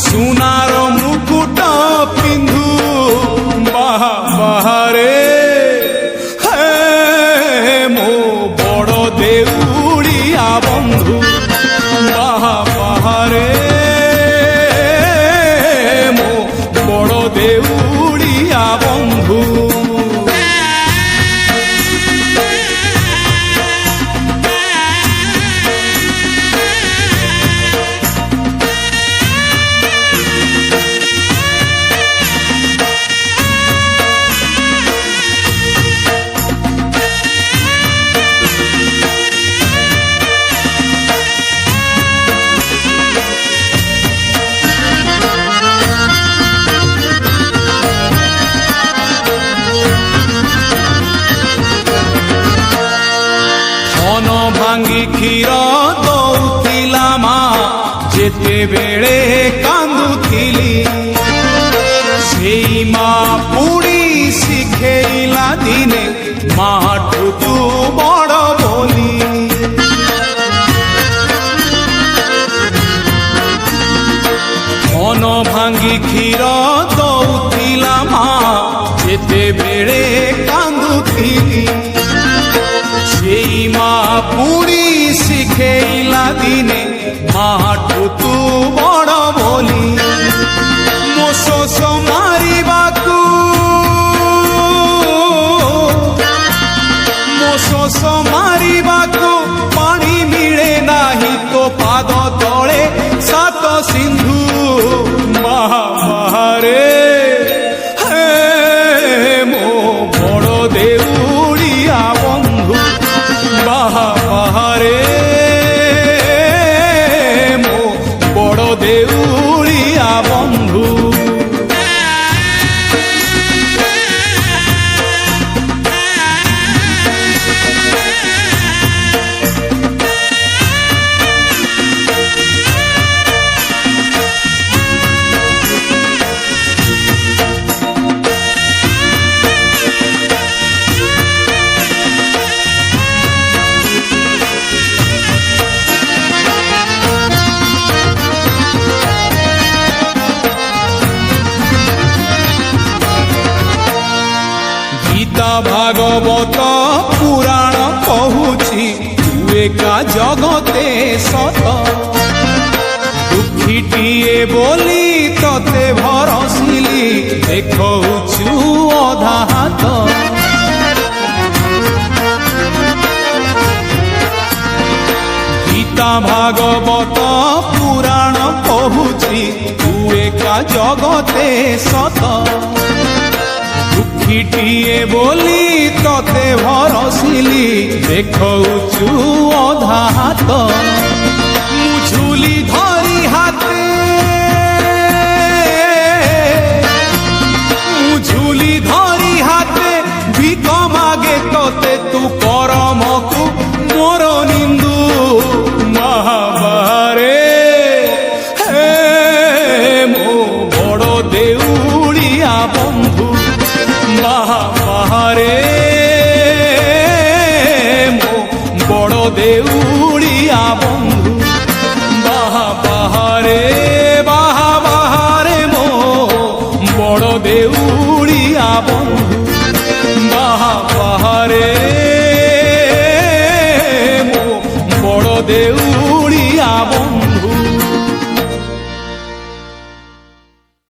ସୁନାର ମୁକୁଟ ପିନ୍ଧୁ ବାହାରେ ହେ ମୋ ବଡ଼ ଦେଉଳିଆ ବନ୍ଧୁ ବାହାରେ ମୋ ବଡ଼ ଦେଉଳିଆ ବନ୍ଧୁ। ଭାଙ୍ଗି କ୍ଷୀର ଦଉଥିଲା ମା ଯେତେବେଳେ କାନ୍ଦୁଥିଲି ସେଇ ମା ପୁଣି ଶିଖେଇଲା ଦିନେ ମାଠୁ ତୁ ବଡ଼ ବୋଲି। ମନ ଭାଙ୍ଗି କ୍ଷୀର ଦଉଥିଲା ମା ଯେତେବେଳେ କାନ୍ଦୁଥିଲି ସେଇ ମା ପୁଣି ଶିଖେଇଲା ଦିନେ ମାଠୁ ତୁ ବଡ଼ ବୋଲି। ମୋ ଶୋଷ ମାରିବାକୁ ମୋ ଶୋଷ ମାରିବାକୁ ପାଣି ମିଳେ ନାହିଁ ତୋ ପାଦ ତଳେ ସାତ ସିନ୍ଧୁ ବାହାରେ ହେ ମୋ ବଡ଼ ଦେଉଳିଆ ବନ୍ଧୁ ବାହାରେ ମୋ ବଡ଼ ଦେଉଳିଆ ବନ୍ଧୁ। ଭାଗବତ ପୁରାଣ କହୁଛି ତୁ ଏକା ଜଗତେ ସତ ଦୁଃଖୀଟିଏ ବୋଲି ତତେ ଭରସିଲି ଦେଖଉଛୁ ଅଧା ହାତ। ଗୀତା ଭାଗବତ ପୁରାଣ କହୁଛି ତୁ ଏକା ଜଗତେ ସତ ଦୁଃଖୀଟିଏ ବୋଲି ତତେ ଭରସିଲି ଦେଖଉଛୁ ଅଧା ହାତ। ମୁଁ ଝୁଲି ଧରି ହାତେ ମୁଁ ଝୁଲି ଧରି ହାତେ ଭିକ ମାଗେ ତତେ ତୁ କରମକୁ ମୋର ନିନ୍ଦୁ ବାହାରେ ହେ ମୋ ବଡ଼ ଦେଉଳିଆ ବନ୍ଧୁ ବାହାରେ ମୋ ବଡ଼ ଦେଉଳିଆ ବନ୍ଧୁ ବାହାରେ ବାହାରେ ମୋ ବଡ଼ ଦେଉଳିଆ ବନ୍ଧୁ ବାହାରେ ମୋ ବଡ଼ ଦେଉଳିଆ ବନ୍ଧୁ।